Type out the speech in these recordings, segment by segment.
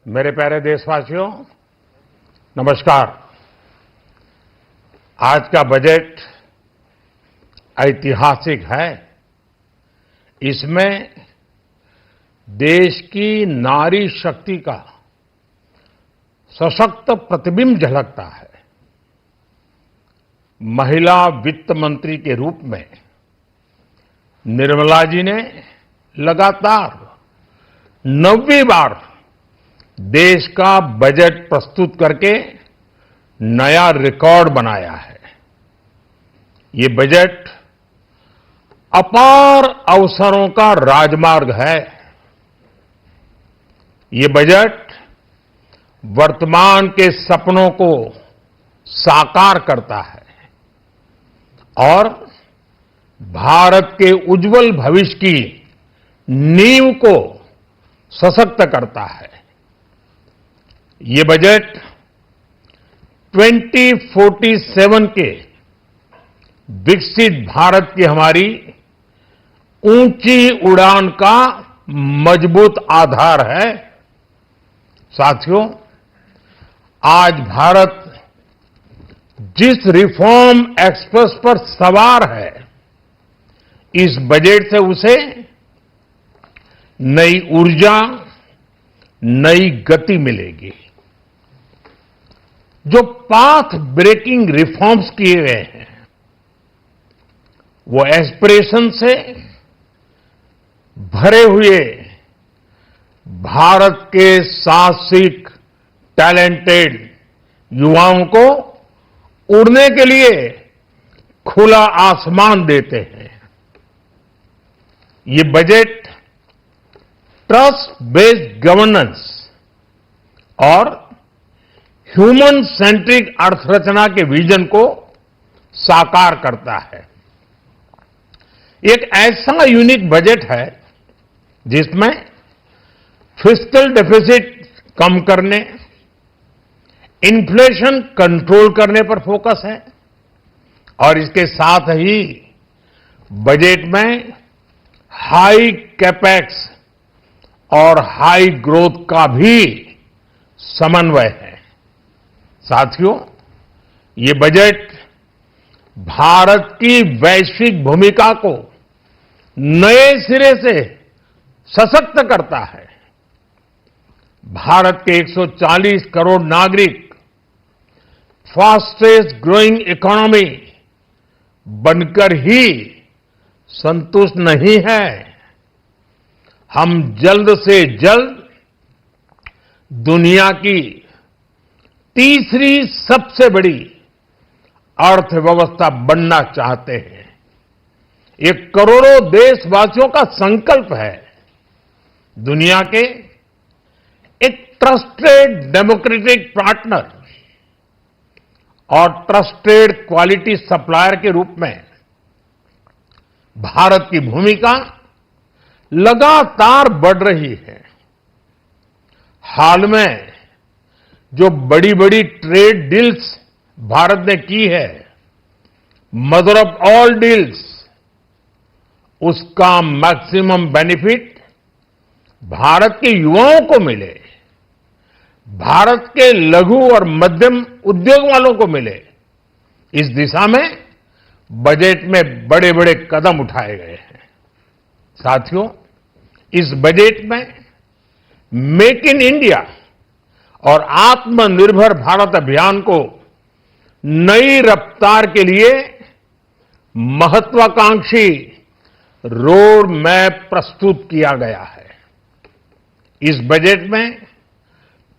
मेरे प्यारे देशवासियों, नमस्कार। आज का बजट ऐतिहासिक है। इसमें देश की नारी शक्ति का सशक्त प्रतिबिंब झलकता है। महिला वित्त मंत्री के रूप में निर्मला जी ने लगातार 9वीं बार देश का बजट प्रस्तुत करके नया रिकॉर्ड बनाया है। ये बजट अपार अवसरों का राजमार्ग है। ये बजट वर्तमान के सपनों को साकार करता है और भारत के उज्जवल भविष्य की नींव को सशक्त करता है। ये बजट 2047 के विकसित भारत की हमारी ऊंची उड़ान का मजबूत आधार है। साथियों, आज भारत जिस रिफॉर्म एक्सप्रेस पर सवार है, इस बजट से उसे नई ऊर्जा, नई गति मिलेगी। जो पाथ ब्रेकिंग रिफॉर्म्स किए गए हैं, वो एस्पिरेशन से भरे हुए भारत के साहसिक, टैलेंटेड युवाओं को उड़ने के लिए खुला आसमान देते हैं। ये बजट ट्रस्ट बेस्ड गवर्नेंस और ह्यूमन सेंट्रिक अर्थरचना के विजन को साकार करता है। एक ऐसा यूनिक बजट है जिसमें फिस्कल डेफिसिट कम करने, इन्फ्लेशन कंट्रोल करने पर फोकस है और इसके साथ ही बजट में हाई कैपेक्स और हाई ग्रोथ का भी समन्वय है। साथियों, ये बजट भारत की वैश्विक भूमिका को नए सिरे से सशक्त करता है। भारत के 140 करोड़ नागरिक फास्टेस्ट ग्रोइंग इकोनॉमी बनकर ही संतुष्ट नहीं है। हम जल्द से जल्द दुनिया की तीसरी सबसे बड़ी अर्थव्यवस्था बनना चाहते हैं। ये करोड़ों देशवासियों का संकल्प है। दुनिया के एक ट्रस्टेड डेमोक्रेटिक पार्टनर और ट्रस्टेड क्वालिटी सप्लायर के रूप में भारत की भूमिका लगातार बढ़ रही है। हाल में जो बड़ी बड़ी ट्रेड डील्स भारत ने की है, मदर ऑफ ऑल डील्स, उसका मैक्सिमम बेनिफिट भारत के युवाओं को मिले, भारत के लघु और मध्यम उद्योग वालों को मिले। इस दिशा में बजट में बड़े बड़े कदम उठाए गए हैं। साथियों, इस बजट में मेक इन इंडिया और आत्मनिर्भर भारत अभियान को नई रफ्तार के लिए महत्वाकांक्षी रोड मैप प्रस्तुत किया गया है। इस बजट में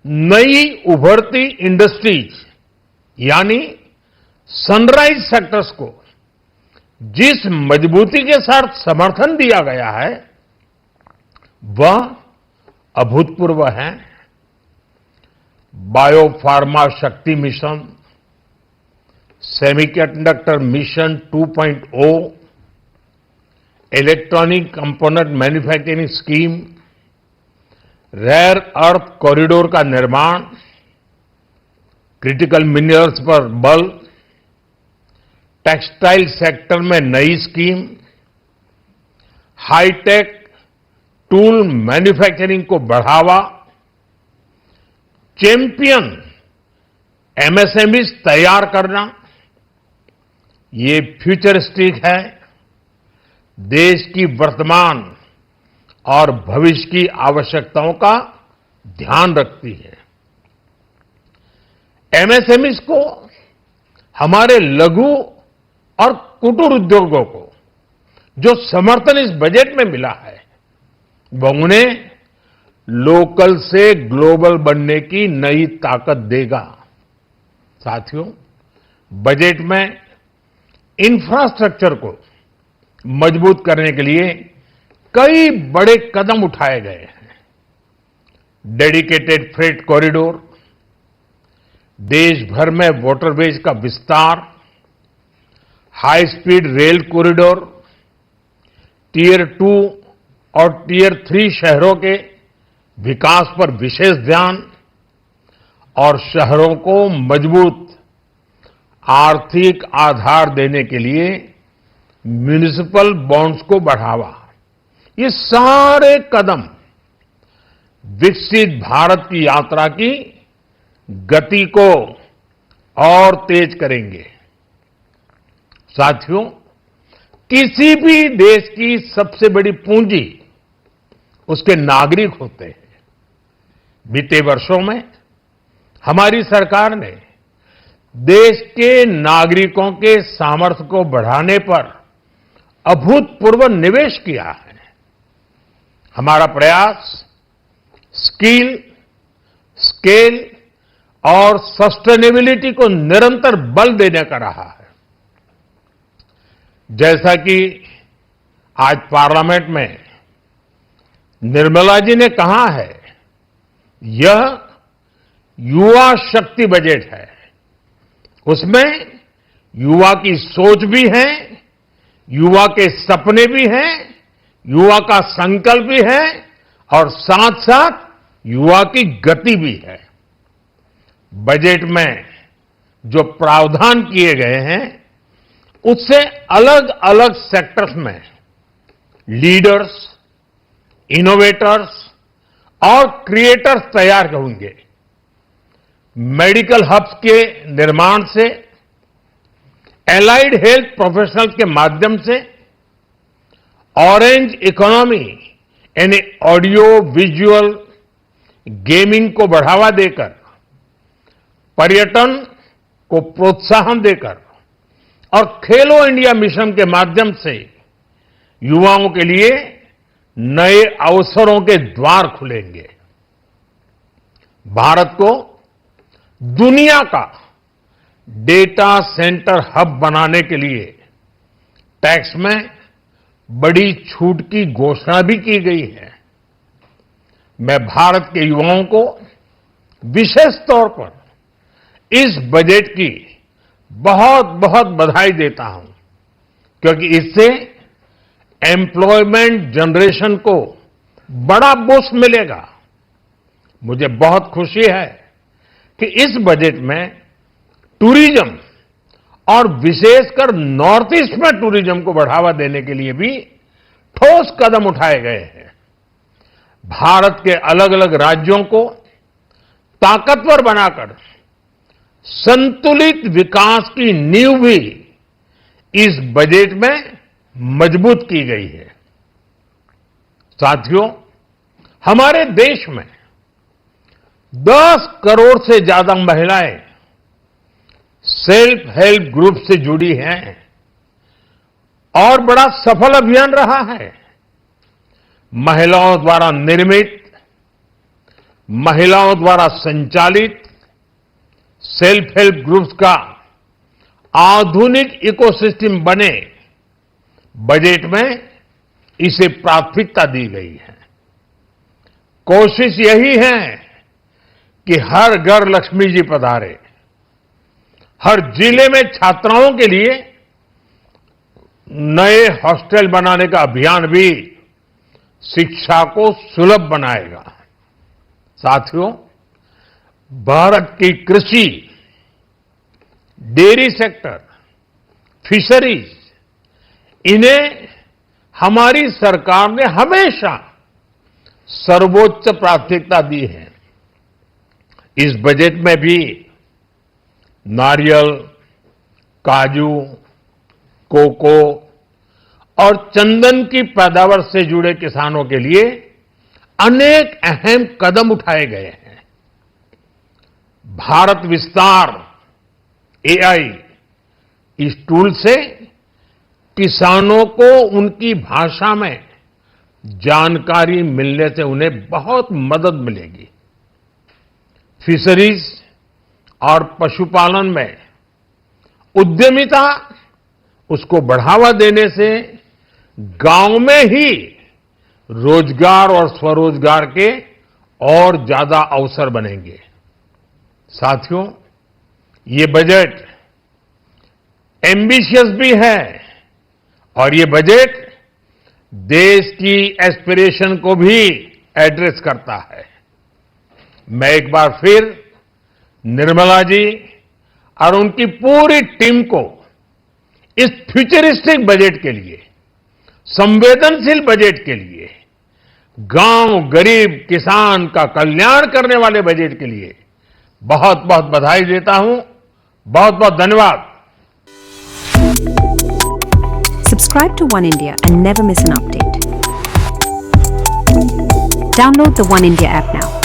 नई उभरती इंडस्ट्रीज यानी सनराइज सेक्टर्स को जिस मजबूती के साथ समर्थन दिया गया है, वह अभूतपूर्व है। Biopharma Shakti mission, semiconductor mission 2.0, electronic component manufacturing scheme, rare earth corridor का निर्माण, क्रिटिकल मिनरल्स पर बल, टेक्सटाइल सेक्टर में नई स्कीम, हाईटेक टूल मैन्युफैक्चरिंग को बढ़ावा, चैंपियन एमएसएमईज तैयार करना, ये फ्यूचरिस्टिक है, देश की वर्तमान और भविष्य की आवश्यकताओं का ध्यान रखती है। एमएसएमईज को, हमारे लघु और कुटीर उद्योगों को जो समर्थन इस बजट में मिला है, वह उन्हें लोकल से ग्लोबल बनने की नई ताकत देगा। साथियों, बजट में इंफ्रास्ट्रक्चर को मजबूत करने के लिए कई बड़े कदम उठाए गए हैं। डेडिकेटेड फ्रेट कॉरिडोर, देश भर में वाटरवेज का विस्तार, high speed rail corridor, tier 2 और टियर 3 शहरों के विकास पर विशेष ध्यान और शहरों को मजबूत आर्थिक आधार देने के लिए म्युनिसिपल बॉन्ड्स को बढ़ावा, ये सारे कदम विकसित भारत की यात्रा की गति को और तेज करेंगे। साथियों, किसी भी देश की सबसे बड़ी पूंजी उसके नागरिक होते हैं। बीते वर्षों में हमारी सरकार ने देश के नागरिकों के सामर्थ्य को बढ़ाने पर अभूतपूर्व निवेश किया है। हमारा प्रयास स्किल, स्केल और सस्टेनेबिलिटी को निरंतर बल देने का रहा है। जैसा कि आज पार्लियामेंट में निर्मला जी ने कहा है, यह युवा शक्ति बजट है। उसमें युवा की सोच भी है, युवा के सपने भी हैं, युवा का संकल्प भी है और साथ साथ युवा की गति भी है। बजट में जो प्रावधान किए गए हैं, उससे अलग अलग सेक्टर्स में लीडर्स, इनोवेटर्स और क्रिएटर्स तैयार होंगे। मेडिकल हब्स के निर्माण से, एलाइड हेल्थ प्रोफेशनल्स के माध्यम से, ऑरेंज इकोनॉमी यानी ऑडियो विजुअल गेमिंग को बढ़ावा देकर, पर्यटन को प्रोत्साहन देकर और खेलो इंडिया मिशन के माध्यम से युवाओं के लिए नए अवसरों के द्वार खुलेंगे। भारत को दुनिया का डेटा सेंटर हब बनाने के लिए टैक्स में बड़ी छूट की घोषणा भी की गई है। मैं भारत के युवाओं को विशेष तौर पर इस बजट की बहुत बहुत बधाई देता हूं, क्योंकि इससे एम्प्लॉयमेंट जनरेशन को बड़ा बूस्ट मिलेगा। मुझे बहुत खुशी है कि इस बजट में टूरिज्म और विशेषकर नॉर्थ ईस्ट में टूरिज्म को बढ़ावा देने के लिए भी ठोस कदम उठाए गए हैं। भारत के अलग अलग राज्यों को ताकतवर बनाकर संतुलित विकास की नींव भी इस बजट में मजबूत की गई है। साथियों, हमारे देश में 10 करोड़ से ज्यादा महिलाएं सेल्फ हेल्प ग्रुप से जुड़ी हैं और बड़ा सफल अभियान रहा है। महिलाओं द्वारा निर्मित, महिलाओं द्वारा संचालित सेल्फ हेल्प ग्रुप्स का आधुनिक इकोसिस्टम बने, बजट में इसे प्राथमिकता दी गई है। कोशिश यही है कि हर घर लक्ष्मी जी पधारे। हर जिले में छात्राओं के लिए नए हॉस्टल बनाने का अभियान भी शिक्षा को सुलभ बनाएगा। साथियों, भारत की कृषि, डेयरी सेक्टर, फिशरीज, इन्हें हमारी सरकार ने हमेशा सर्वोच्च प्राथमिकता दी है। इस बजट में भी नारियल, काजू, कोको और चंदन की पैदावार से जुड़े किसानों के लिए अनेक अहम कदम उठाए गए हैं। भारत विस्तार एआई इस टूल से किसानों को उनकी भाषा में जानकारी मिलने से उन्हें बहुत मदद मिलेगी। फिशरीज और पशुपालन में उद्यमिता उसको बढ़ावा देने से गांव में ही रोजगार और स्वरोजगार के और ज्यादा अवसर बनेंगे। साथियों, ये बजट एम्बिशियस भी है और ये बजट देश की एस्पिरेशन को भी एड्रेस करता है। मैं एक बार फिर निर्मला जी और उनकी पूरी टीम को इस फ्यूचरिस्टिक बजट के लिए, संवेदनशील बजट के लिए, गांव, गरीब, किसान का कल्याण करने वाले बजट के लिए बहुत बहुत बधाई देता हूं। बहुत बहुत धन्यवाद। Subscribe to One India and never miss an update. Download the One India app now.